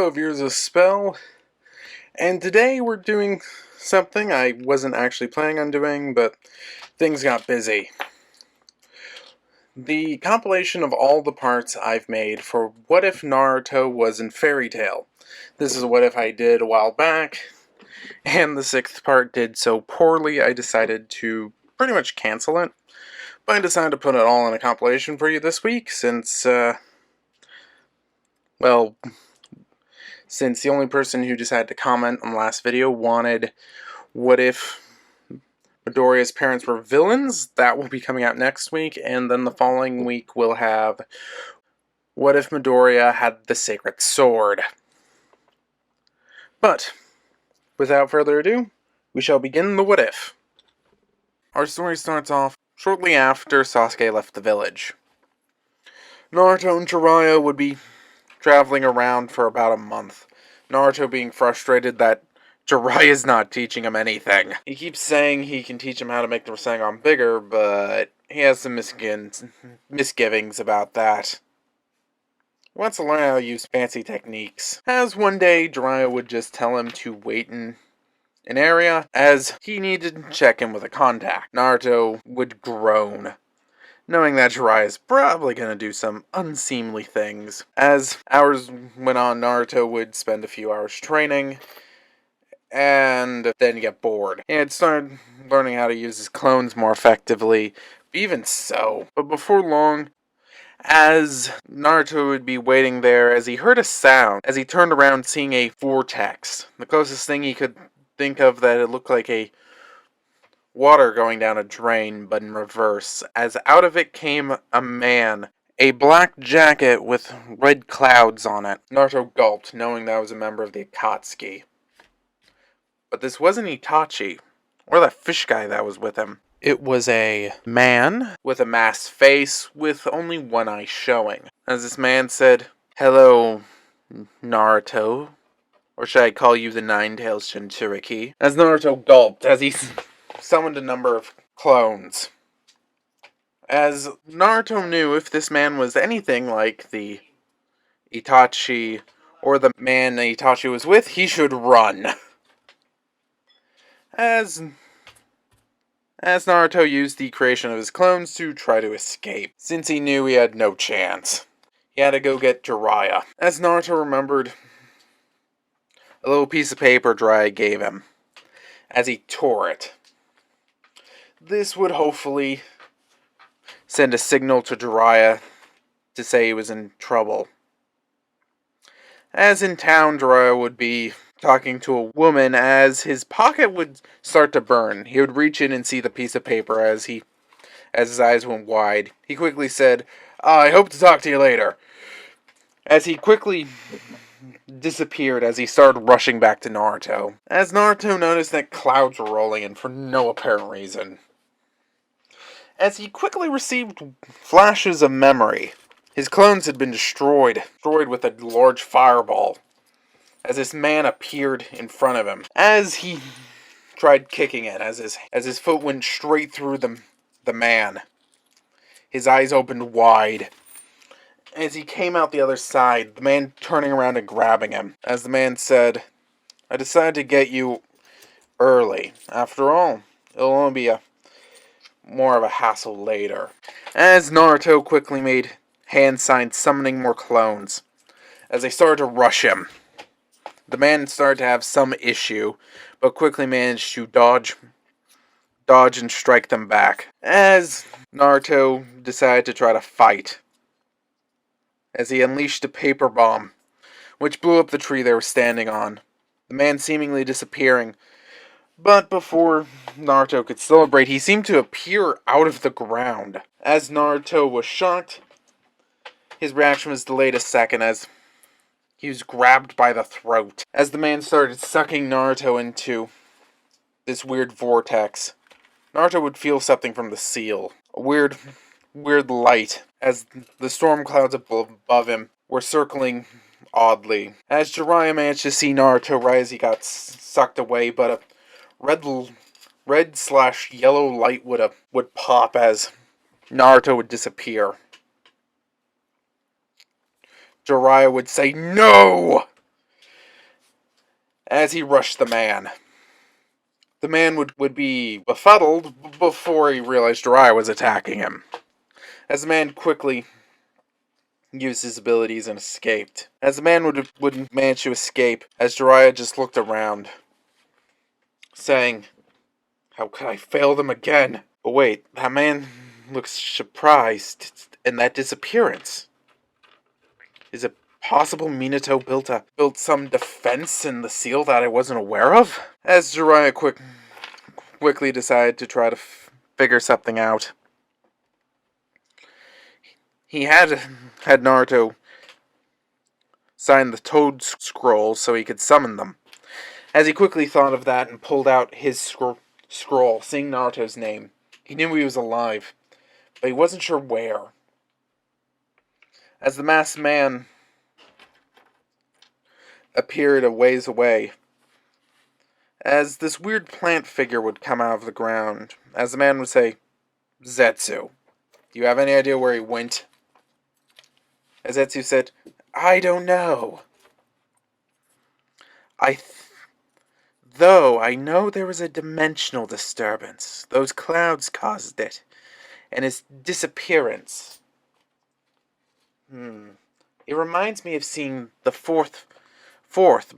Hello, viewers of Spell, and today we're doing something I wasn't actually planning on doing, but things got busy. The compilation of all the parts I've made for What If Naruto Was in Fairytail. This is what if I did a while back, and the 6th part did so poorly I decided to pretty much cancel it. But I decided to put it all in a compilation for you this week, since the only person who decided to comment on the last video wanted What If Midoriya's parents were villains. That will be coming out next week, and then the following week we'll have What If Midoriya Had the Sacred Sword. But, without further ado, we shall begin the What If. Our story starts off shortly after Sasuke left the village. Naruto and Jiraiya would be traveling around for about a month. Naruto being frustrated that Jiraiya's not teaching him anything. He keeps saying he can teach him how to make the Rasengan bigger, but he has some misgivings about that. He wants to learn how to use fancy techniques. As one day, Jiraiya would just tell him to wait in an area, as he needed to check in with a contact. Naruto would groan, knowing that Jiraiya is probably going to do some unseemly things. As hours went on, Naruto would spend a few hours training, and then get bored. He had started learning how to use his clones more effectively, even so. But before long, as Naruto would be waiting there, as he heard a sound, as he turned around seeing a vortex. The closest thing he could think of that it looked like a water going down a drain, but in reverse, as out of it came a man. A black jacket with red clouds on it. Naruto gulped, knowing that was a member of the Akatsuki. But this wasn't Itachi, or that fish guy that was with him. It was a man with a masked face with only one eye showing. As this man said, "Hello, Naruto. Or should I call you the Nine-Tails Jinchuriki?" As Naruto gulped, as he summoned a number of clones. As Naruto knew, if this man was anything like the Itachi, or the man Itachi was with, he should run. As Naruto used the creation of his clones to try to escape, since he knew he had no chance. He had to go get Jiraiya. As Naruto remembered a little piece of paper Jiraiya gave him, as he tore it. This would hopefully send a signal to Jiraiya to say he was in trouble. As in town, Jiraiya would be talking to a woman, as his pocket would start to burn. He would reach in and see the piece of paper as his eyes went wide. He quickly said, "I hope to talk to you later." As he quickly disappeared as he started rushing back to Naruto. As Naruto noticed that clouds were rolling in for no apparent reason. As he quickly received flashes of memory. His clones had been destroyed with a large fireball. As this man appeared in front of him, as he tried kicking it, as his foot went straight through the man. His eyes opened wide. As he came out the other side, the man turning around and grabbing him. As the man said, "I decided to get you early. After all, it'll only be more of a hassle later." As Naruto quickly made hand signs summoning more clones. As they started to rush him. The man started to have some issue, but quickly managed to dodge and strike them back. As Naruto decided to try to fight. As he unleashed a paper bomb, which blew up the tree they were standing on. The man seemingly disappearing. But before Naruto could celebrate, he seemed to appear out of the ground. As Naruto was shocked, his reaction was delayed a second as he was grabbed by the throat. As the man started sucking Naruto into this weird vortex, Naruto would feel something from the seal. A weird light, as the storm clouds above him were circling oddly. As Jiraiya managed to see Naruto right as he got sucked away, but a red/yellow light would pop as Naruto would disappear. Jiraiya would say, "No!" as he rushed the man. The man would be befuddled before he realized Jiraiya was attacking him. As the man quickly used his abilities and escaped. As the man would manage to escape, as Jiraiya just looked around, saying, "How could I fail them again?" But wait, that man looks surprised in that disappearance. Is it possible Minato built some defense in the seal that I wasn't aware of? As Jiraiya quickly decided to try to figure something out, he had Naruto sign the Toad Scroll so he could summon them. As he quickly thought of that and pulled out his scroll, seeing Naruto's name, he knew he was alive, but he wasn't sure where. As the masked man appeared a ways away, as this weird plant figure would come out of the ground, as the man would say, "Zetsu, do you have any idea where he went?" As Zetsu said, "I don't know. Though I know there was a dimensional disturbance. Those clouds caused it. And his disappearance. It reminds me of seeing the fourth,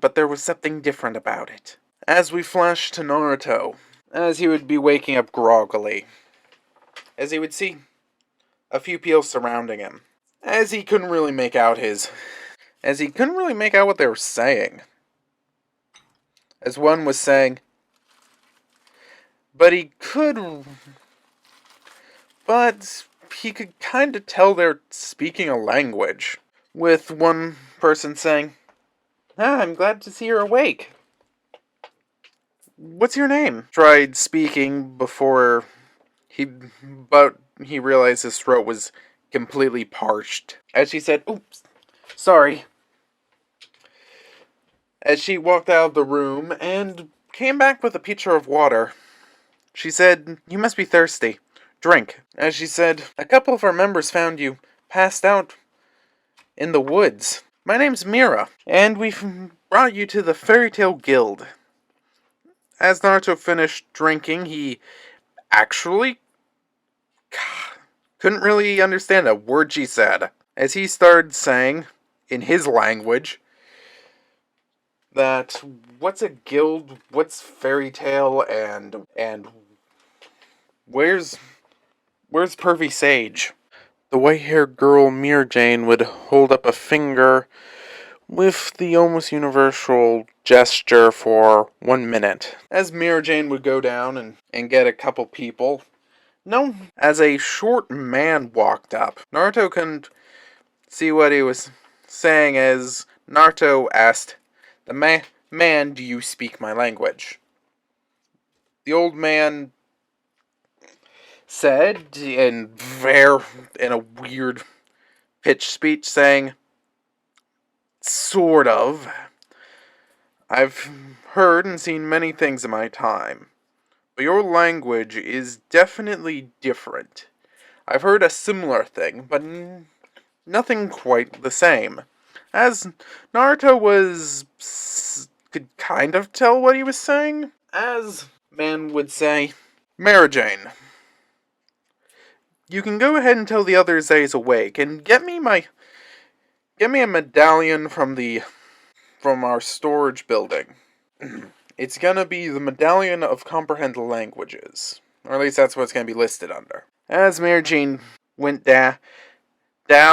but there was something different about it." As we flash to Naruto, as he would be waking up groggily, as he would see a few people surrounding him, as he couldn't really make out what they were saying. As one was saying, but he could kind of tell they're speaking a language. With one person saying, "I'm glad to see you're awake. What's your name?" Tried speaking but he realized his throat was completely parched. As she said, "Oops, sorry." As she walked out of the room and came back with a pitcher of water, she said, "You must be thirsty. Drink." As she said, "A couple of our members found you passed out in the woods. My name's Mira, and we've brought you to the Fairytail Guild." As Naruto finished drinking, he actually couldn't really understand a word she said. As he started saying, in his language, that what's a guild, what's Fairytail, and where's Pervy Sage? The white-haired girl Mir Jane would hold up a finger with the almost universal gesture for 1 minute. As Mir Jane would go down and get a couple people, no, as a short man walked up. Naruto couldn't see what he was saying as Naruto asked, "The man, do you speak my language?" The old man said in a weird pitched speech saying, "Sort of. I've heard and seen many things in my time, but your language is definitely different. I've heard a similar thing, but nothing quite the same." As Naruto could kind of tell what he was saying, as man would say, "Mara Jane, you can go ahead and tell the others that he's awake, and get me a medallion from our storage building. It's gonna be the Medallion of Comprehend Languages, or at least that's what it's gonna be listed under." As Mary Jane went down,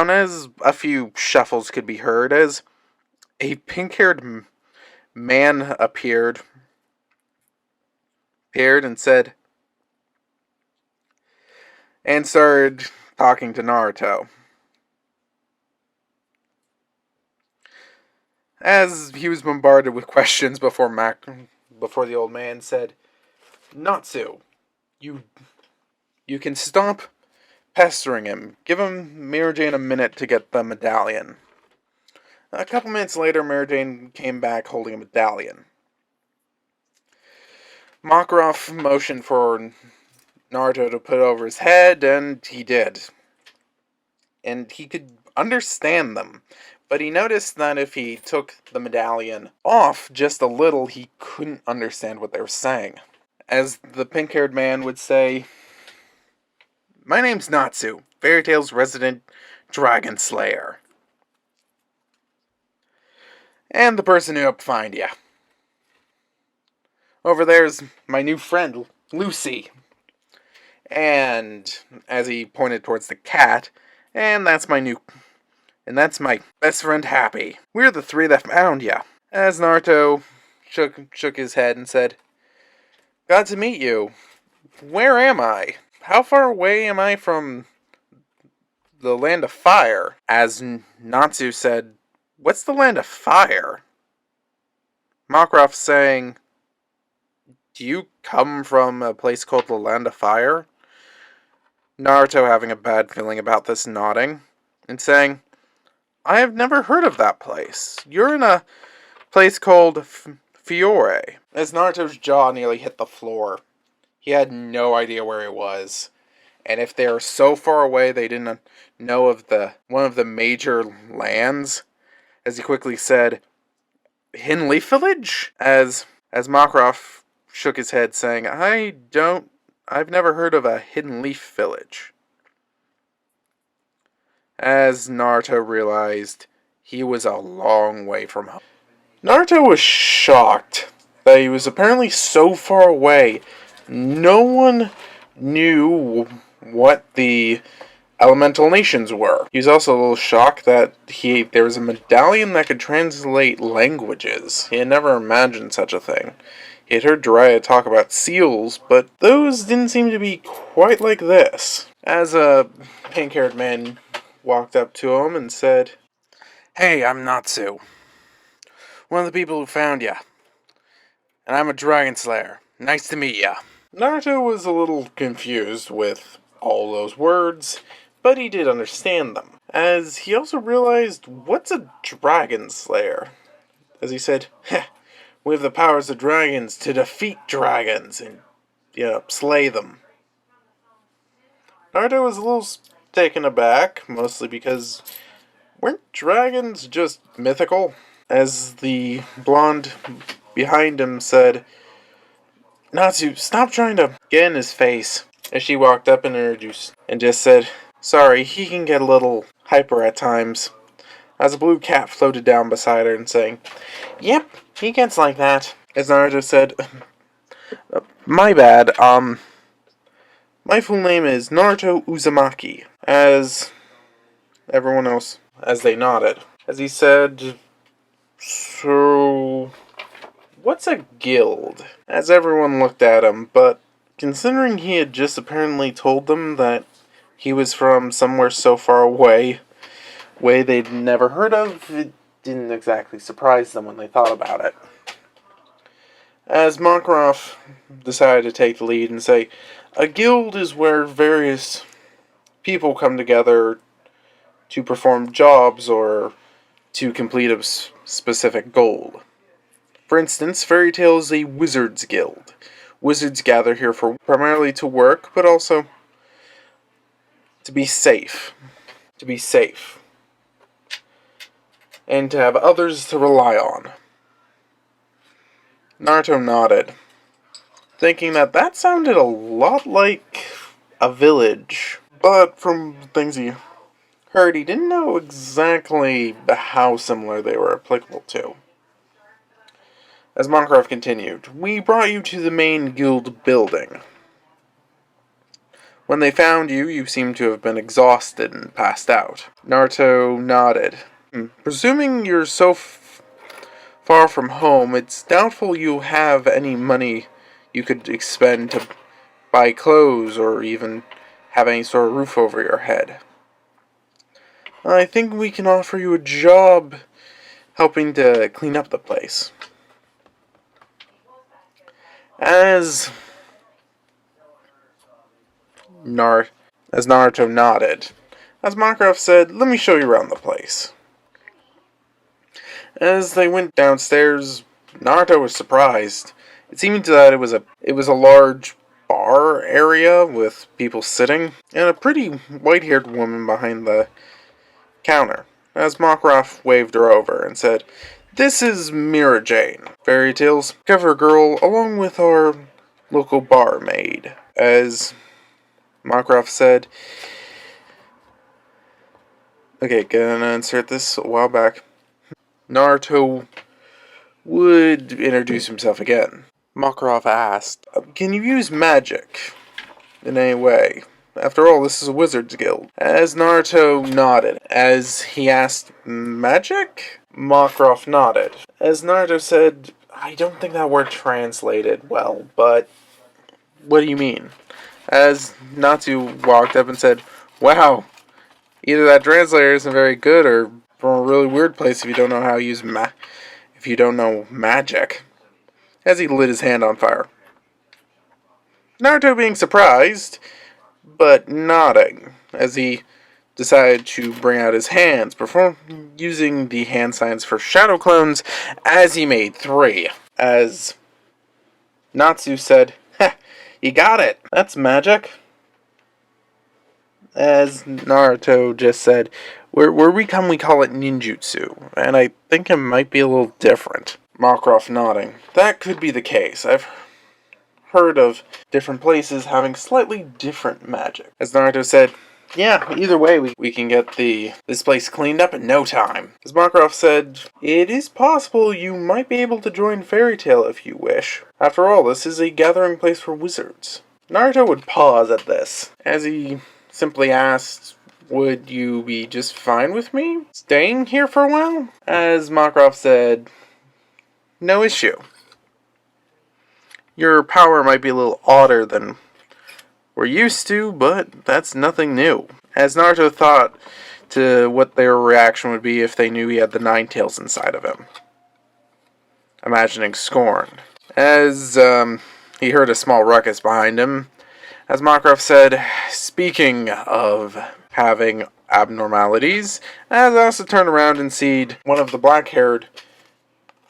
as a few shuffles could be heard, as a pink-haired man appeared and said, and started talking to Naruto. As he was bombarded with questions before the old man said, "Natsu, you can stop pestering him. Give him Mary Jane a minute to get the medallion." A couple minutes later, Mary Jane came back holding a medallion. Makarov motioned for Naruto to put it over his head, and he did. And he could understand them, but he noticed that if he took the medallion off just a little, he couldn't understand what they were saying. As the pink-haired man would say, "My name's Natsu, Fairytail's resident dragon slayer. And the person who helped find ya. Over there's my new friend, Lucy." And as he pointed towards the cat, and that's my best friend Happy. We're the three that found ya. As Naruto shook his head and said, "Glad to meet you. Where am I? How far away am I from the land of fire?" As Natsu said, "What's the land of fire?" Makarov saying, "Do you come from a place called the land of fire?" Naruto having a bad feeling about this, nodding and saying, "I have never heard of that place. You're in a place called Fiore." As Naruto's jaw nearly hit the floor, he had no idea where he was. And if they were so far away they didn't know of one of the major lands, as he quickly said, "Hidden Leaf Village?" As Makarov shook his head saying, I've never heard of a Hidden Leaf Village." As Naruto realized he was a long way from home. Naruto was shocked that he was apparently so far away. No one knew what the elemental nations were. He was also a little shocked that there was a medallion that could translate languages. He had never imagined such a thing. He had heard Jiraiya talk about seals, but those didn't seem to be quite like this. As a pink-haired man walked up to him and said, "Hey, I'm Natsu. One of the people who found ya. And I'm a dragon slayer. Nice to meet ya." Naruto was a little confused with all those words, but he did understand them. As he also realized, what's a dragon slayer? As he said, "Heh, we have the powers of dragons to defeat dragons and, slay them." Naruto was a little taken aback, mostly because weren't dragons just mythical? As the blonde behind him said, "Natsu, stop trying to get in his face." As she walked up and introduced and just said, "Sorry, he can get a little hyper at times." As a blue cat floated down beside her and saying, "Yep, he gets like that." As Naruto said, "My bad, my full name is Naruto Uzumaki." As everyone else, as they nodded. As he said, "So, what's a guild?" As everyone looked at him, but considering he had just apparently told them that he was from somewhere so far away they'd never heard of, it didn't exactly surprise them when they thought about it. As Makarov decided to take the lead and say, "A guild is where various people come together to perform jobs or to complete a specific goal. For instance, Fairytail is a wizard's guild. Wizards gather here primarily to work, but also to be safe. And to have others to rely on." Naruto nodded, thinking that sounded a lot like a village. But from things he heard, he didn't know exactly how similar they were applicable to. As Makarov continued, "We brought you to the main guild building. When they found you, you seem to have been exhausted and passed out." Naruto nodded. "Presuming you're so far from home, it's doubtful you have any money you could expend to buy clothes or even have any sort of roof over your head. I think we can offer you a job helping to clean up the place." As Naruto nodded, as Makarov said, "Let me show you around the place." As they went downstairs, Naruto was surprised. It seemed that it was a large bar area with people sitting, and a pretty white-haired woman behind the counter. as Mockroff waved her over and said, "This is Mira Jane, Fairytail's cover girl, along with our local barmaid." As Mockroff said, okay, gonna insert this a while back. Naruto would introduce himself again. Mockroff asked, "Can you use magic in any way? After all, this is a wizard's guild." As Naruto nodded, as he asked, "Magic?" Mockroff nodded. As Naruto said, "I don't think that word translated well, but what do you mean?" As Natsu walked up and said, "Wow, either that translator isn't very good or from a really weird place if you don't know how to use if you don't know magic." As he lit his hand on fire. Naruto being surprised, but nodding, as he decided to bring out his hands, using the hand signs for shadow clones, as he made 3. As Natsu said, "Heh, you got it, that's magic." As Naruto just said, where we come we call it ninjutsu, and I think it might be a little different. Mockroff nodding. That could be the case. I've heard of different places having slightly different magic. As Naruto said, "Yeah, either way we can get this place cleaned up in no time." As Mockroff said, "It is possible you might be able to join Fairytail if you wish. After all, this is a gathering place for wizards." Naruto would pause at this, as he simply asked, "Would you be just fine with me staying here for a while?" As Mockroff said, "No issue. Your power might be a little odder than we're used to, but that's nothing new." As Naruto thought to what their reaction would be if they knew he had the Nine Tails inside of him, imagining scorn. As he heard a small ruckus behind him, as Mockroff said, "Speaking of having abnormalities," as I also turned around and seed one of the black-haired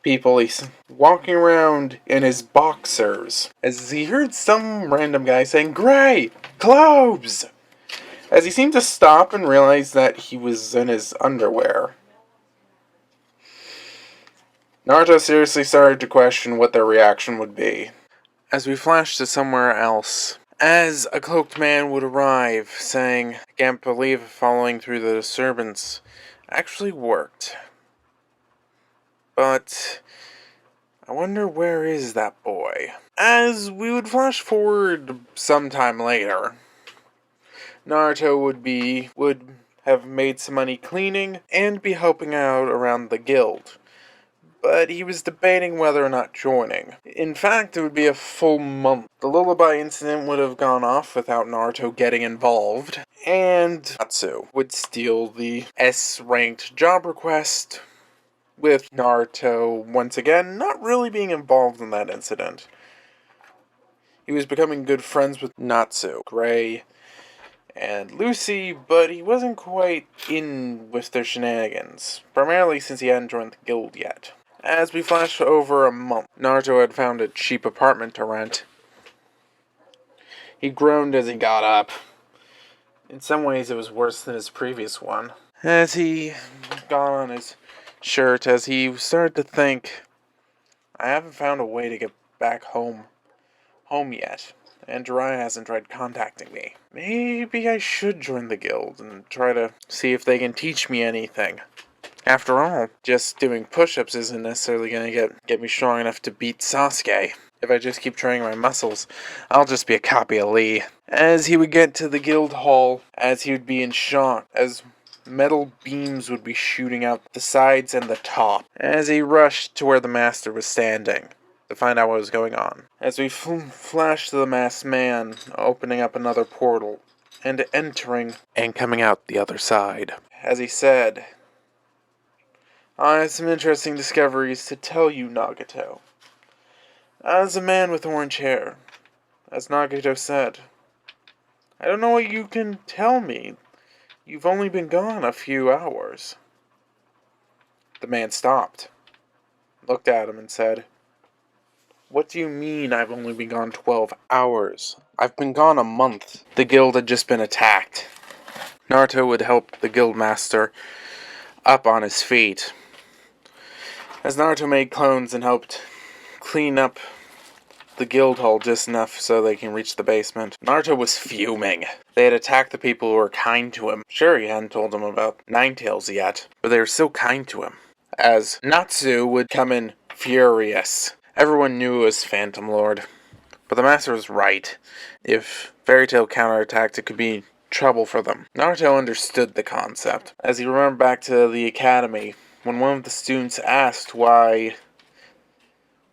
people he's walking around in his boxers, as he heard some random guy saying, "Gray! Clothes!" As he seemed to stop and realize that he was in his underwear. Naruto seriously started to question what their reaction would be. As we flashed to somewhere else, as a cloaked man would arrive, saying, "I can't believe following through the disturbance actually worked. But I wonder where is that boy?" As we would flash forward sometime later, Naruto would have made some money cleaning and be helping out around the guild, but he was debating whether or not joining. In fact, it would be a full month. The lullaby incident would have gone off without Naruto getting involved, and Natsu would steal the S-ranked job request, with Naruto once again not really being involved in that incident. He was becoming good friends with Natsu, Gray, and Lucy, but he wasn't quite in with their shenanigans, primarily since he hadn't joined the guild yet. As we flash over a month, Naruto had found a cheap apartment to rent. He groaned as he got up. In some ways, it was worse than his previous one. As he got on his shirt, as he started to think, "I haven't found a way to get back home yet, and Jiraiya hasn't tried contacting me. Maybe I should join the guild and try to see if they can teach me anything. After all, just doing push-ups isn't necessarily going to get me strong enough to beat Sasuke. If I just keep training my muscles, I'll just be a copy of Lee." As he would get to the guild hall, as he would be in shock, as metal beams would be shooting out the sides and the top, as he rushed to where the master was standing to find out what was going on. As we flash to the masked man opening up another portal and entering and coming out the other side. As he said, "I have some interesting discoveries to tell you, Nagato. As a man with orange hair, as Nagato said, I don't know what you can tell me. You've only been gone a few hours." The man stopped, looked at him and said, "What do you mean I've only been gone 12 hours? I've been gone a month. The guild had just been attacked." Naruto would help the guild master up on his feet. As Naruto made clones and helped clean up the guild hall just enough so they can reach the basement, Naruto was fuming. They had attacked the people who were kind to him. Sure, he hadn't told them about Nine Tails yet, but they were still kind to him. As Natsu would come in furious. Everyone knew it was Phantom Lord. But the master was right. If Fairytail counterattacked, it could be trouble for them. Naruto understood the concept, as he remembered back to the academy, when one of the students asked why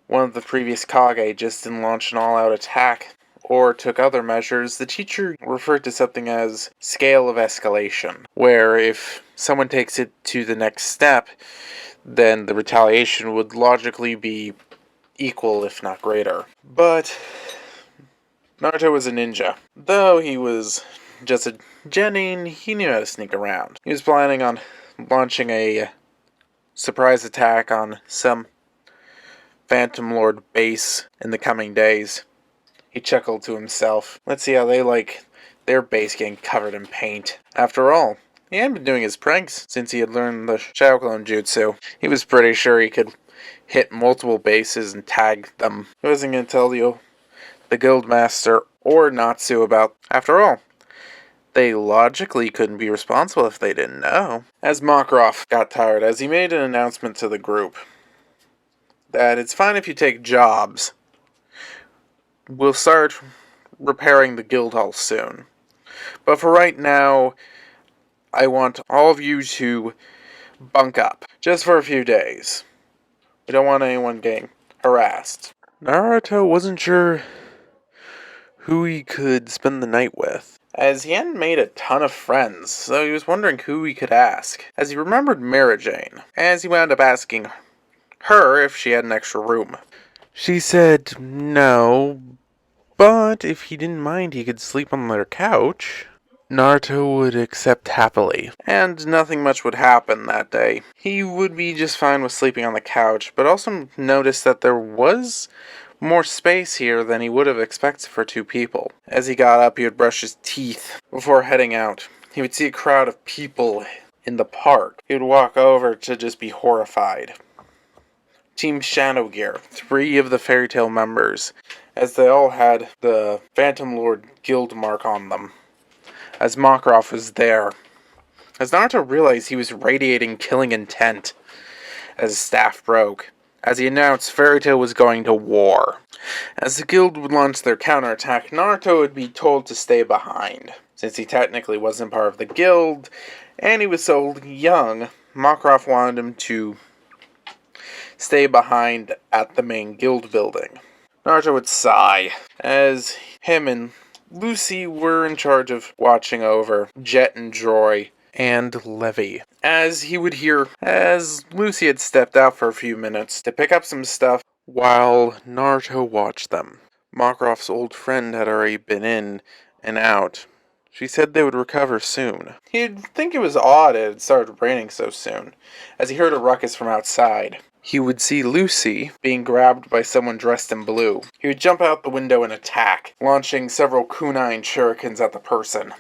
one of the previous Kage just didn't launch an all-out attack or took other measures. The teacher referred to something as scale of escalation, where if someone takes it to the next step, then the retaliation would logically be equal, if not greater. But Naruto was a ninja. Though he was just a genin, he knew how to sneak around. He was planning on launching a surprise attack on some Phantom Lord base in the coming days. He chuckled to himself. Let's see how they like their base getting covered in paint. After all, he hadn't been doing his pranks since he had learned the Shadow Clone Jutsu. He was pretty sure he could hit multiple bases and tag them. He wasn't going to tell the guild master or Natsu about. After all, they logically couldn't be responsible if they didn't know. As Makarov got tired, as he made an announcement to the group that it's fine if you take jobs. We'll start repairing the guild hall soon. But for right now, I want all of you to bunk up, just for a few days. We don't want anyone getting harassed. Naruto wasn't sure who he could spend the night with, as he hadn't made a ton of friends, so he was wondering who he could ask, as he remembered Mara Jane, as he wound up asking her if she had an extra room. She said no, but if he didn't mind, he could sleep on their couch. Naruto would accept happily, and nothing much would happen that day. He would be just fine with sleeping on the couch, but also noticed that there was more space here than he would have expected for two people. As he got up, he would brush his teeth before heading out. He would see a crowd of people in the park. He would walk over to just be horrified. Team Shadow Gear, 3 of the Fairytail members, as they all had the Phantom Lord guild mark on them. As Makarov was there. As Naruto realized he was radiating killing intent, as his staff broke. As he announced Fairytail was going to war. As the guild would launch their counterattack, Naruto would be told to stay behind. Since he technically wasn't part of the guild, and he was so young, Makarov wanted him to stay behind at the main guild building. Naruto would sigh, as him and Lucy were in charge of watching over Jet and Joy and Levi. As he would hear, as Lucy had stepped out for a few minutes to pick up some stuff while Naruto watched them. Makarov's old friend had already been in and out. She said they would recover soon. He'd think it was odd it had started raining so soon, as he heard a ruckus from outside. He would see Lucy being grabbed by someone dressed in blue. He would jump out the window and attack, launching several kunai and shurikens at the person.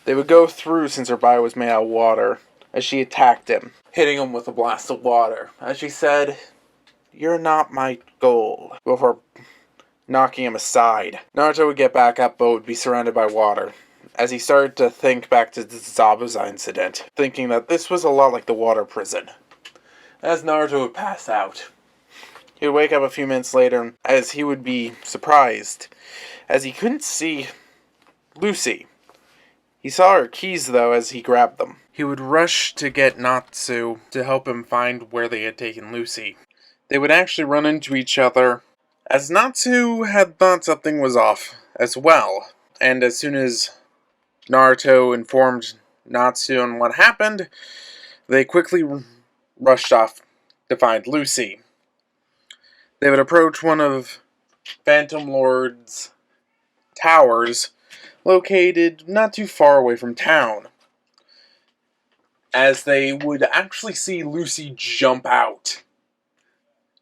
They would go through since her body was made out of water, as she attacked him, hitting him with a blast of water. As she said, "You're not my goal," before knocking him aside. Naruto would get back up but would be surrounded by water, as he started to think back to the Zabuza incident, thinking that this was a lot like the water prison. As Naruto would pass out, he would wake up a few minutes later, as he would be surprised, as he couldn't see Lucy. He saw her keys, though, as he grabbed them. He would rush to get Natsu to help him find where they had taken Lucy. They would actually run into each other, as Natsu had thought something was off as well. And as soon as Naruto informed Natsu on what happened, they quickly rushed off to find Lucy. They would approach one of Phantom Lord's towers, located not too far away from town, as they would actually see Lucy jump out.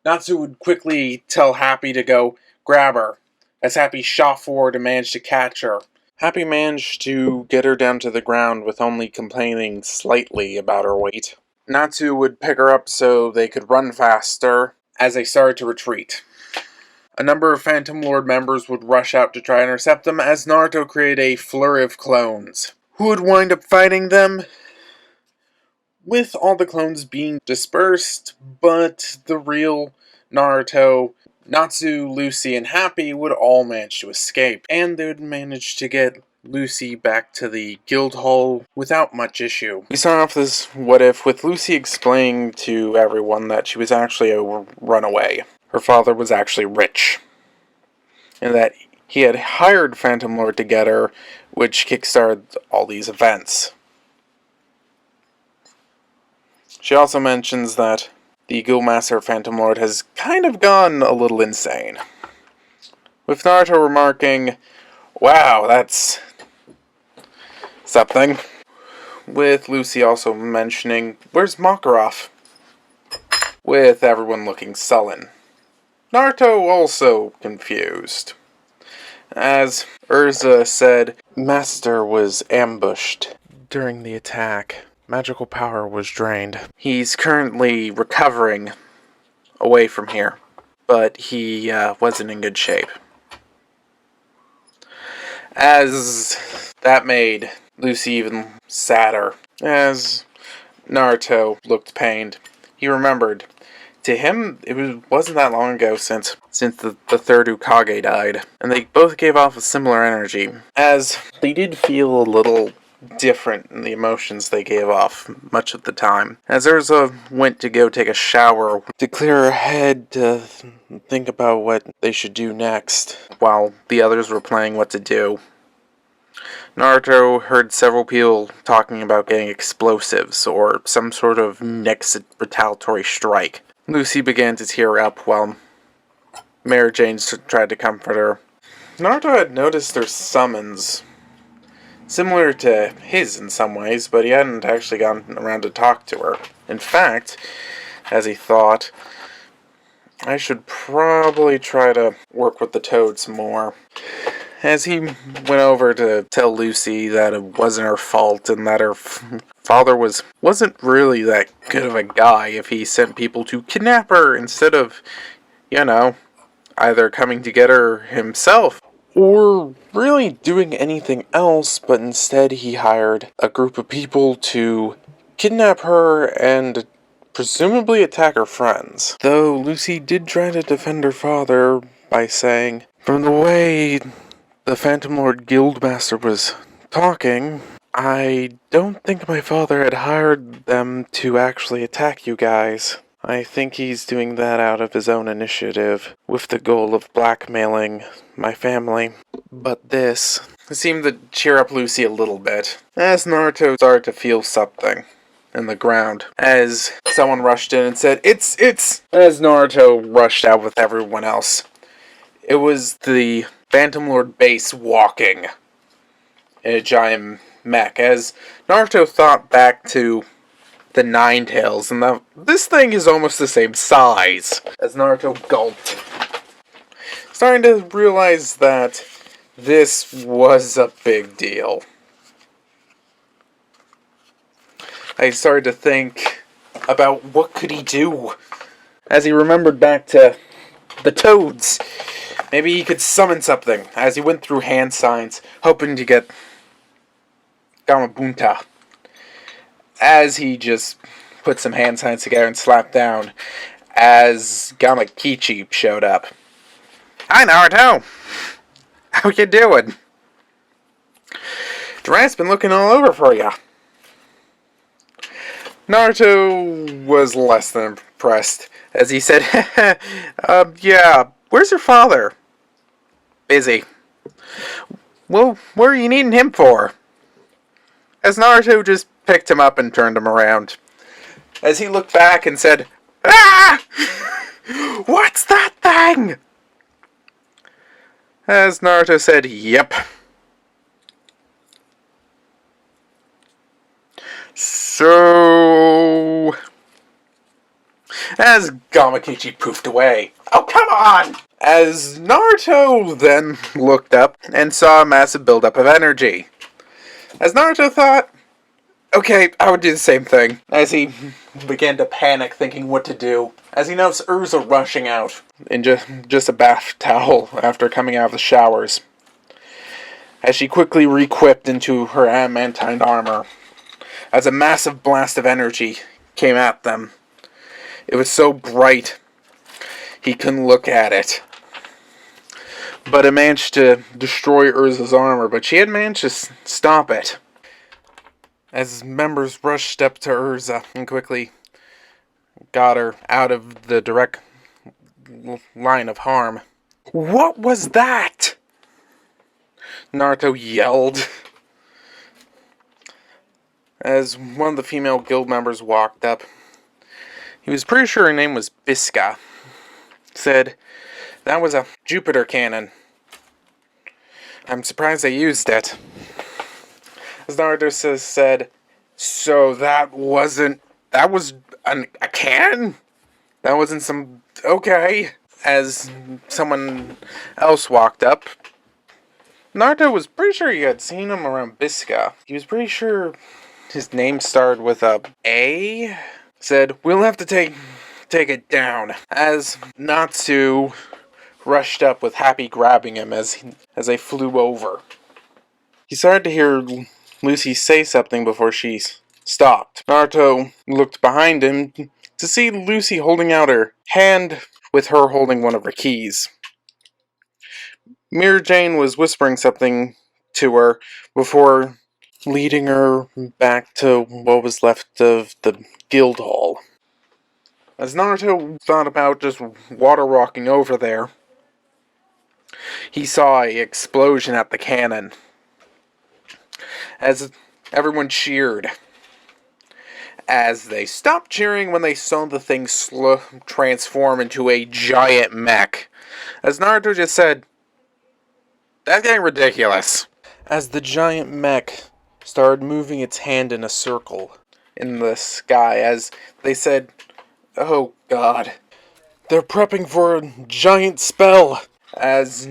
Natsu would quickly tell Happy to go grab her, as Happy shot forward and managed to catch her. Happy managed to get her down to the ground with only complaining slightly about her weight. Natsu would pick her up so they could run faster as they started to retreat. A number of Phantom Lord members would rush out to try and intercept them as Naruto created a flurry of clones. Who would wind up fighting them? With all the clones being dispersed, but the real Naruto, Natsu, Lucy, and Happy would all manage to escape, and they would manage to get Lucy back to the guild hall without much issue. We start off this what if with Lucy explaining to everyone that she was actually a runaway. Her father was actually rich, and that he had hired Phantom Lord to get her, which kickstarted all these events. She also mentions that the Guildmaster Phantom Lord has kind of gone a little insane, with Naruto remarking, "Wow, that's something," with Lucy also mentioning, "Where's Makarov?" with everyone looking sullen. Naruto also confused, as Urza said, "Master was ambushed during the attack. Magical power was drained. He's currently recovering away from here, but he wasn't in good shape." As that made Lucy even sadder, as Naruto looked pained. He remembered, to him, wasn't that long ago since the third Hokage died, and they both gave off a similar energy, as they did feel a little different in the emotions they gave off much of the time. As Urza went to go take a shower to clear her head to think about what they should do next, while the others were planning what to do, Naruto heard several people talking about getting explosives or some sort of next retaliatory strike. Lucy began to tear up while Mary Jane tried to comfort her. Naruto had noticed their summons, similar to his in some ways, but he hadn't actually gotten around to talk to her. In fact, as he thought, I should probably try to work with the toads more. As he went over to tell Lucy that it wasn't her fault and that her father wasn't really that good of a guy if he sent people to kidnap her instead of, either coming to get her himself or really doing anything else, but instead he hired a group of people to kidnap her and presumably attack her friends. Though Lucy did try to defend her father by saying, "From the way the Phantom Lord Guildmaster was talking, I don't think my father had hired them to actually attack you guys. I think he's doing that out of his own initiative, with the goal of blackmailing my family." But this seemed to cheer up Lucy a little bit, as Naruto started to feel something in the ground, as someone rushed in and said, It's! As Naruto rushed out with everyone else. It was the Phantom Lord base walking in a giant mech, as Naruto thought back to the Nine Tails, and this thing is almost the same size. As Naruto gulped, starting to realize that this was a big deal. I started to think about what could he do, as he remembered back to the toads. Maybe he could summon something, as he went through hand signs, hoping to get Gamabunta. As he just put some hand signs together and slapped down, as Gamakichi showed up. "Hi, Naruto! How you doing? Durant's been looking all over for ya." Naruto was less than impressed, as he said, "Yeah, where's your father?" "Busy." "Well, what are you needing him for?" As Naruto just picked him up and turned him around, as he looked back and said, "Ah! What's that thing?" As Naruto said, "Yep." So, as Gamakichi poofed away, "Oh, come on!" As Naruto then looked up and saw a massive buildup of energy. As Naruto thought, okay, I would do the same thing. As he began to panic, thinking what to do. As he noticed Urza rushing out in just a bath towel after coming out of the showers. As she quickly re-equipped into her adamantine armor. As a massive blast of energy came at them. It was so bright, he couldn't look at it. But it managed to destroy Urza's armor, but she had managed to stop it. As members rushed up to Urza and quickly got her out of the direct line of harm. What was that? Naruto yelled. As one of the female guild members walked up, he was pretty sure her name was Bisca. Said, that was a Jupiter cannon. I'm surprised they used it. As Naruto said, so that was a cannon? That wasn't some... Okay. As someone else walked up, Naruto was pretty sure he had seen him around Bisca. He was pretty sure his name started with a A. Said, we'll have to take it down. As Natsu rushed up with Happy grabbing him as they flew over. He started to hear Lucy say something before she stopped. Naruto looked behind him to see Lucy holding out her hand with her holding one of her keys. Mirror Jane was whispering something to her before leading her back to what was left of the guild hall. As Naruto thought about just water walking over there, he saw an explosion at the cannon. As everyone cheered. As they stopped cheering when they saw the thing transform into a giant mech. As Naruto just said, that's getting ridiculous. As the giant mech started moving its hand in a circle in the sky, as they said, oh god, they're prepping for a giant spell. As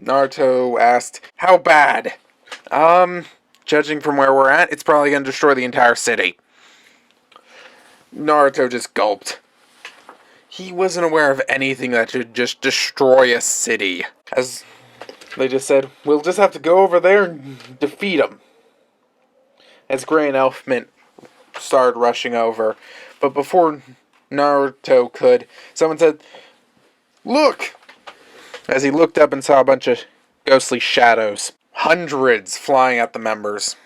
Naruto asked, how bad? Judging from where we're at, it's probably going to destroy the entire city. Naruto just gulped. He wasn't aware of anything that should just destroy a city. As they just said, we'll just have to go over there and defeat him. As Gray and Elfman started rushing over. But before Naruto could, someone said, look! As he looked up and saw a bunch of ghostly shadows. Hundreds flying at the members.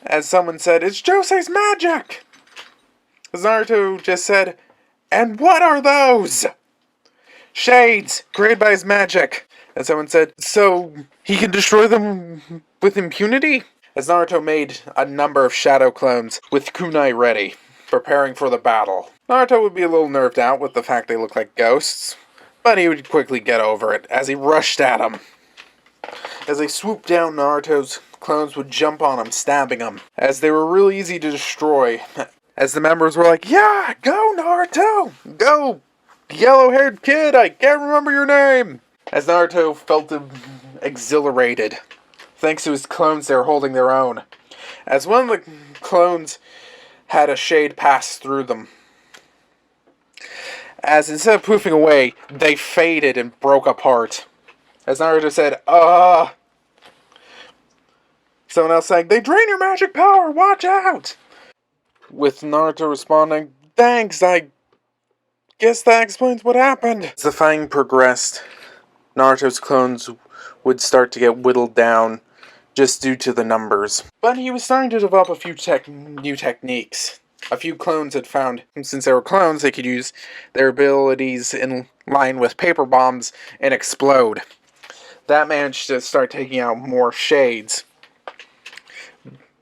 As someone said, it's Josei's magic! As Naruto just said, and what are those? Shades, created by his magic. As someone said, so he can destroy them with impunity? As Naruto made a number of shadow clones with kunai ready, preparing for the battle. Naruto would be a little nerved out with the fact they look like ghosts, but he would quickly get over it as he rushed at them. As they swooped down, Naruto's clones would jump on him, stabbing him, as they were really easy to destroy. As the members were like, yeah, go Naruto! Go! Yellow-haired kid, I can't remember your name! As Naruto felt exhilarated, thanks to his clones they were holding their own. As one of the clones had a shade pass through them. As instead of poofing away, they faded and broke apart. As Naruto said, someone else saying, they drain your magic power, watch out! With Naruto responding, thanks, I guess that explains what happened. As the fighting progressed, Naruto's clones would start to get whittled down just due to the numbers. But he was starting to develop a few new techniques. A few clones had found, since they were clones, they could use their abilities in line with paper bombs and explode. That managed to start taking out more shades.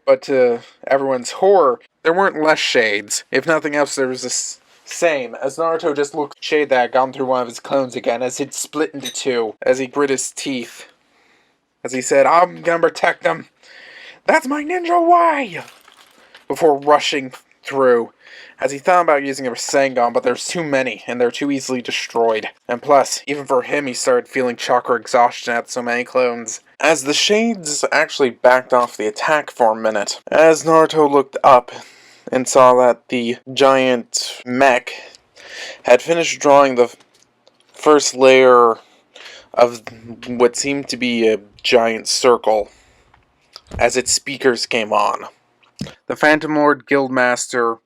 But to everyone's horror, there weren't less shades. If nothing else, there was the same. As Naruto just looked at the shade that had gone through one of his clones again, as it split into two, as he grit his teeth. As he said, I'm gonna protect them. That's my ninja way! Before rushing through, as he thought about using a Rasengan, but there's too many, and they're too easily destroyed. And plus, even for him, he started feeling chakra exhaustion at so many clones. As the Shades actually backed off the attack for a minute, as Naruto looked up and saw that the giant mech had finished drawing the first layer of what seemed to be a giant circle as its speakers came on. The Phantom Lord Guildmaster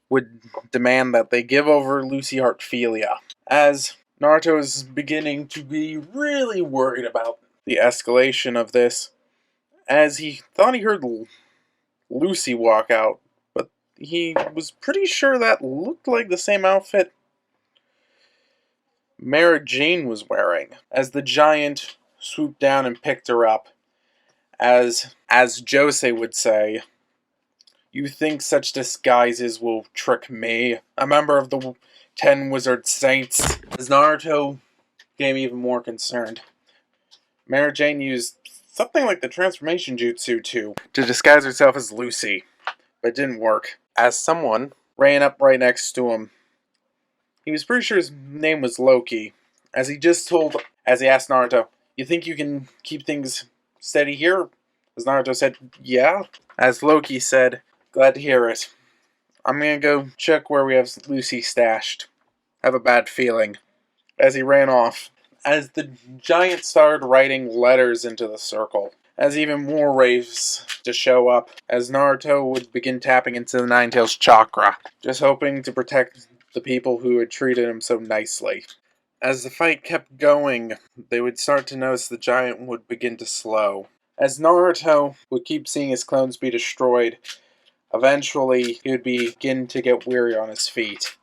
would demand that they give over Lucy Heartfilia, as Naruto is beginning to be really worried about the escalation of this, as he thought he heard Lucy walk out, but he was pretty sure that looked like the same outfit Mara Jane was wearing, as the giant swooped down and picked her up, as Jose would say, "You think such disguises will trick me, a member of the 10 Wizard Saints?" As Naruto became even more concerned, Mara Jane used something like the transformation jutsu to disguise herself as Lucy, but it didn't work, as someone ran up right next to him. He was pretty sure his name was Loki, as he asked Naruto, "You think you can keep things steady here?" As Naruto said, "Yeah." As Loki said, "Glad to hear it. I'm gonna go check where we have Lucy stashed. I have a bad feeling." As he ran off, as the giant started writing letters into the circle, as even more wraiths to show up, as Naruto would begin tapping into the Nine-Tails chakra, just hoping to protect the people who had treated him so nicely. As the fight kept going, they would start to notice the giant would begin to slow. As Naruto would keep seeing his clones be destroyed, eventually he would begin to get weary on his feet.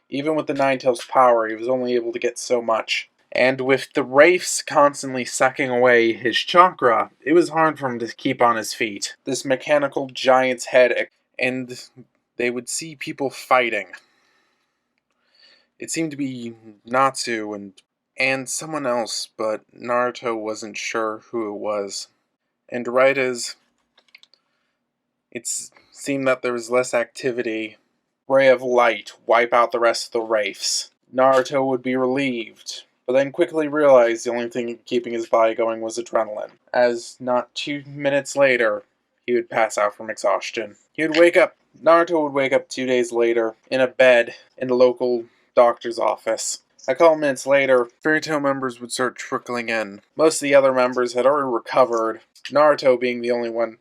Even with the Nine-Tails power, he was only able to get so much. And with the wraiths constantly sucking away his chakra, it was hard for him to keep on his feet. This mechanical giant's head, and they would see people fighting. It seemed to be Natsu and someone else, but Naruto wasn't sure who it was. And right as it seemed that there was less activity, ray of light wipe out the rest of the wraiths. Naruto would be relieved, but then quickly realized the only thing keeping his body going was adrenaline, as not 2 minutes later, he would pass out from exhaustion. Naruto would wake up 2 days later, in a bed, in the local doctor's office. A couple minutes later, Fairytail members would start trickling in. Most of the other members had already recovered, Naruto being the only one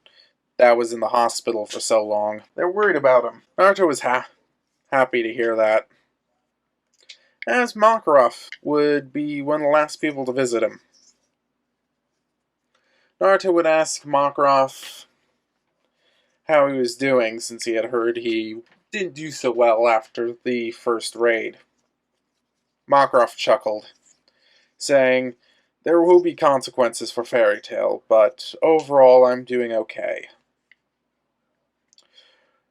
that was in the hospital for so long. They were worried about him. Naruto was happy to hear that, as Makarov would be one of the last people to visit him. Naruto would ask Makarov how he was doing, since he had heard he didn't do so well after the first raid. Makarov chuckled, saying, "There will be consequences for Fairytail, but overall I'm doing okay.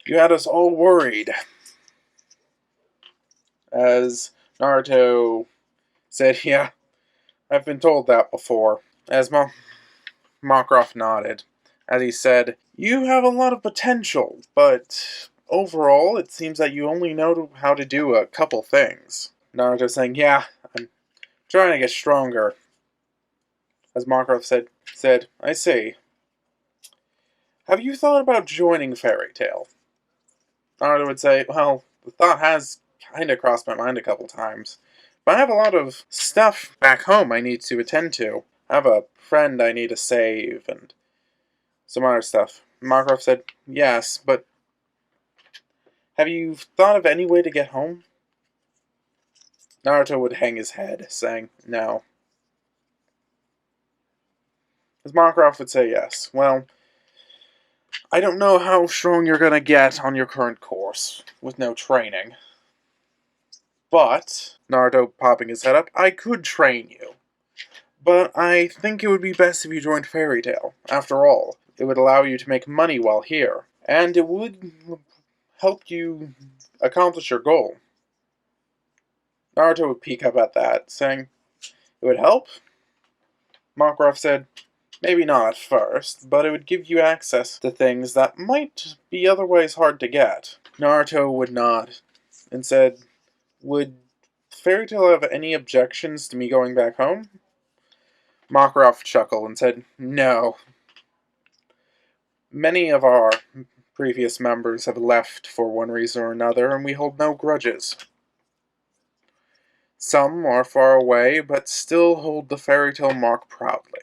You had us all worried." As Naruto said, "Yeah, I've been told that before." As Makarov nodded, as he said, "You have a lot of potential, but overall it seems that you only know how to do a couple things." Naruto saying, "Yeah, I'm trying to get stronger." As Makarov said, "I see. Have you thought about joining Fairytail?" Naruto would say, "Well, the thought has kinda crossed my mind a couple times. But I have a lot of stuff back home I need to attend to. I have a friend I need to save, and some other stuff." Makarov said, "Yes, but have you thought of any way to get home?" Naruto would hang his head, saying, "No." As Makarov would say, "Yes. Well, I don't know how strong you're gonna get on your current course, with no training. But," Naruto popping his head up, "I could train you. But I think it would be best if you joined Fairytail. After all, it would allow you to make money while here, and it would help you accomplish your goal." Naruto would peek up at that, saying, "It would help?" Makarov said, Maybe not at first, but it would give you access to things that might be otherwise hard to get. Naruto would nod and said, "Would Fairytale have any objections to me going back home?" Makarov chuckled and said, "No. Many of our previous members have left for one reason or another, and we hold no grudges. Some are far away, but still hold the Fairytale mark proudly."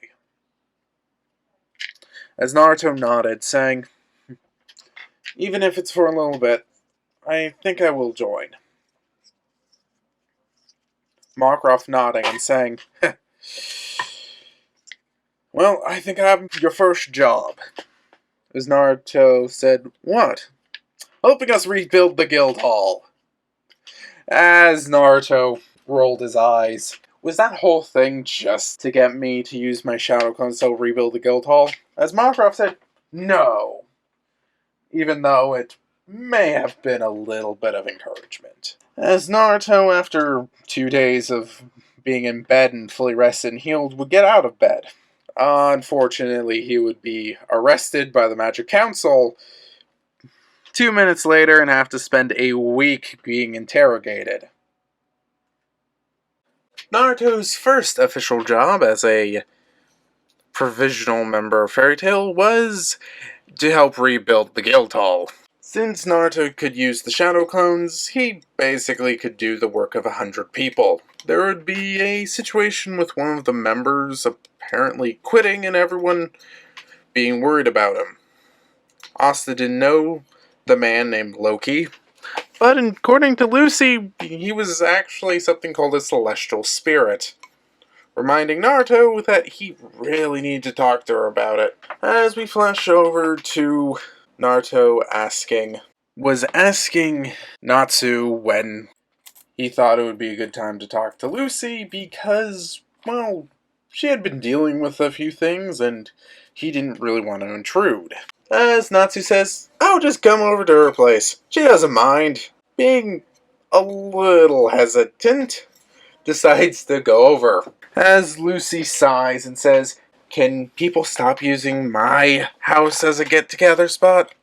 As Naruto nodded, saying, "Even if it's for a little bit, I think I will join." Makarov nodding and saying, "Well, I think I have your first job." As Naruto said, "What?" "Helping us rebuild the guild hall." As Naruto rolled his eyes, "Was that whole thing just to get me to use my Shadow Clones to rebuild the guild hall?" As Makarov said, "No. Even though it may have been a little bit of encouragement." As Naruto, after 2 days of being in bed and fully rested and healed, would get out of bed. Unfortunately, he would be arrested by the Magic Council 2 minutes later and have to spend a week being interrogated. Naruto's first official job as a provisional member of Fairytale was to help rebuild the guild hall. Since Naruto could use the Shadow Clones, he basically could do the work of 100 people. There would be a situation with one of the members apparently quitting and everyone being worried about him. Asta didn't know the man named Loki, but according to Lucy, he was actually something called a celestial spirit, reminding Naruto that he really needed to talk to her about it. As we flash over to Naruto was asking Natsu when he thought it would be a good time to talk to Lucy because, well, she had been dealing with a few things and he didn't really want to intrude. As Natsu says, "I'll just come over to her place. She doesn't mind." Being a little hesitant, decides to go over. As Lucy sighs and says, "Can people stop using my house as a get-together spot?"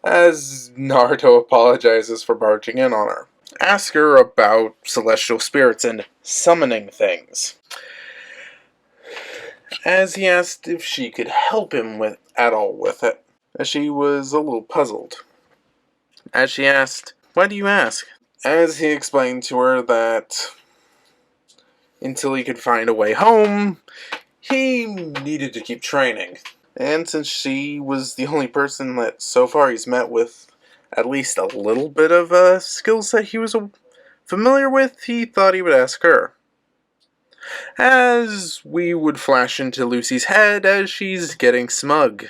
As Naruto apologizes for barging in on her. Ask her about celestial spirits and summoning things. As he asked if she could help him at all with it, as she was a little puzzled. As she asked, "Why do you ask?" As he explained to her that until he could find a way home, he needed to keep training. And since she was the only person that so far he's met with at least a little bit of a skill set he was familiar with, he thought he would ask her. As we would flash into Lucy's head as she's getting smug.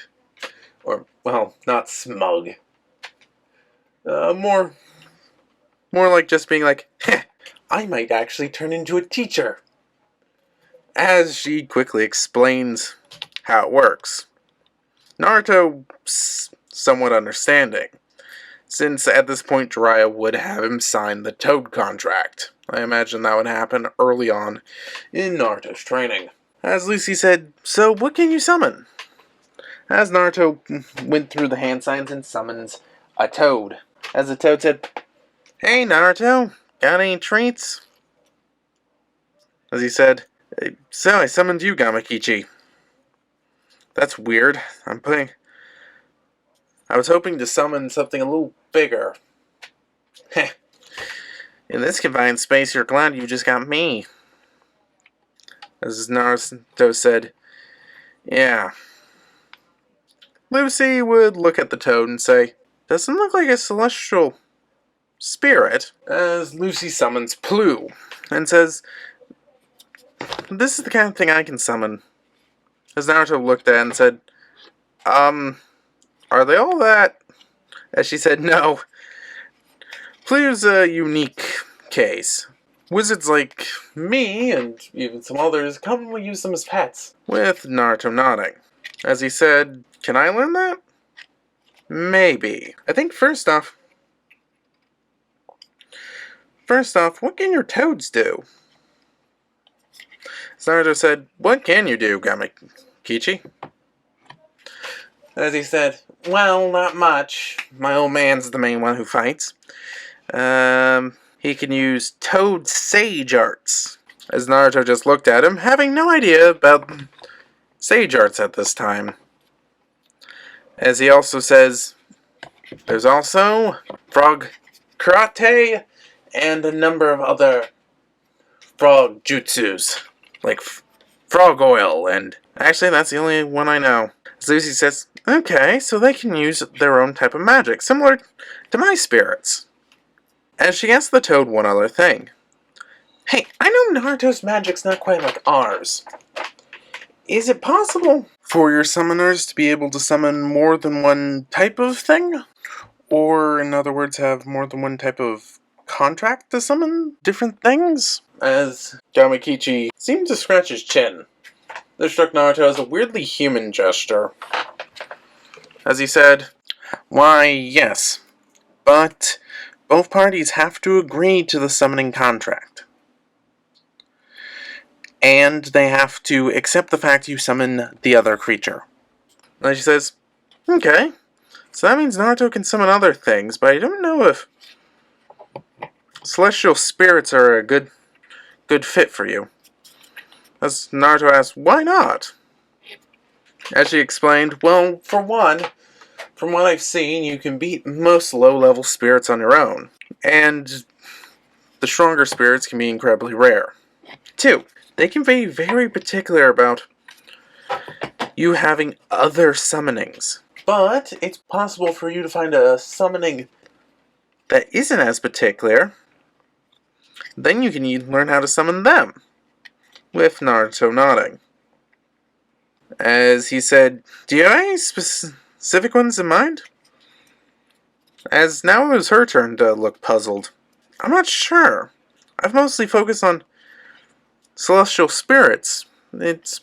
Or, well, not smug. More like just being like, "Heh, I might actually turn into a teacher." As she quickly explains how it works. Naruto somewhat understanding, since at this point Jiraiya would have him sign the Toad contract. I imagine that would happen early on in Naruto's training. As Lucy said, "So what can you summon?" As Naruto went through the hand signs and summons a toad. As the toad said, "Hey Naruto, got any treats?" As he said, "So I summoned you, Gamakichi." "That's weird. I was hoping to summon something a little bigger." Heh. "In this confined space, you're glad you just got me." As Naruto said, "Yeah." Lucy would look at the toad and say, "Doesn't look like a celestial spirit." As Lucy summons Plu and says, "This is the kind of thing I can summon." As Naruto looked at it and said, "Are they all that?" As she said, "No. Plu's a unique case. Wizards like me, and even some others, commonly use them as pets." With Naruto nodding. As he said, "Can I learn that?" "Maybe. I think first off, what can your toads do?" Naruto said, "What can you do, Gamakichi?" As he said, "Well, not much. My old man's the main one who fights. He can use Toad Sage Arts." As Naruto just looked at him, having no idea about Sage Arts at this time. As he also says, there's also Frog Karate and a number of other frog jutsus, like frog oil, and actually that's the only one I know. As Lucy says, okay, so they can use their own type of magic, similar to my spirits. As she asks the Toad one other thing. Hey, I know Naruto's magic's not quite like ours. Is it possible for your summoners to be able to summon more than one type of thing? Or, in other words, have more than one type of contract to summon different things? As Gamakichi seemed to scratch his chin. This struck Naruto as a weirdly human gesture. As he said, why, yes, but both parties have to agree to the summoning contract. And they have to accept the fact you summon the other creature. And she says, okay, so that means Naruto can summon other things, but I don't know if celestial spirits are a good fit for you. As Naruto asked, why not? As she explained, well, for one, from what I've seen, you can beat most low-level spirits on your own. And the stronger spirits can be incredibly rare. 2, they can be very particular about you having other summonings. But it's possible for you to find a summoning that isn't as particular. Then you can learn how to summon them. With Naruto nodding. As he said, do you have any specific ones in mind? As now it was her turn to look puzzled. I'm not sure. I've mostly focused on celestial spirits. It's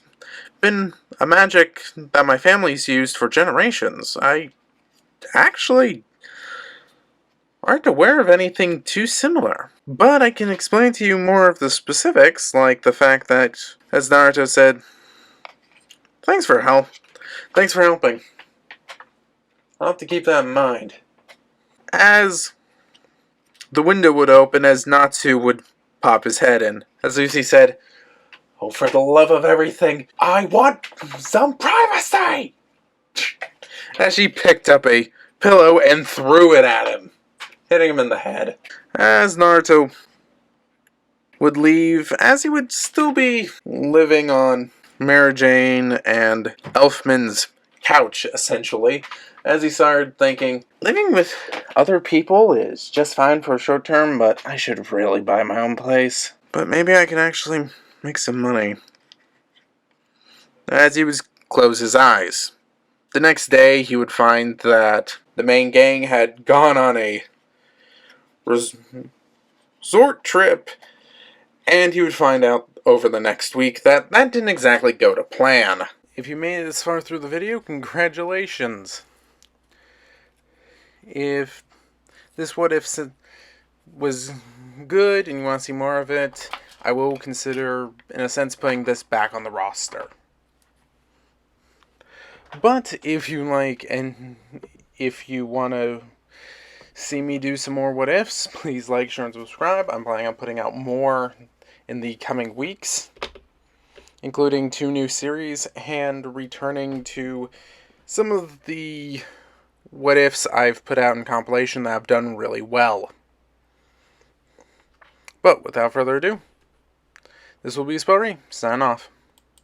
been a magic that my family's used for generations. I actually aren't aware of anything too similar. But I can explain to you more of the specifics, like the fact that, as Naruto said, thanks for helping. I'll have to keep that in mind. As the window would open, as Natsu would pop his head in, as Lucy said, oh, for the love of everything, I want some privacy! As she picked up a pillow and threw it at him, hitting him in the head. As Naruto would leave, as he would still be living on Mary Jane and Elfman's couch, essentially, as he started thinking, living with other people is just fine for a short term, but I should really buy my own place. But maybe I can actually make some money. As he would close his eyes. The next day, he would find that the main gang had gone on a resort trip, and he would find out over the next week that didn't exactly go to plan. If you made it this far through the video, congratulations. If this What If was good and you want to see more of it, I will consider, in a sense, putting this back on the roster. But if you like, and if you want to see me do some more What Ifs, please like, share, and subscribe. I'm planning on putting out more in the coming weeks, including 2 new series and returning to some of the What Ifs I've put out in Compilation that have done really well. But without further ado, this will be Spelry, sign off.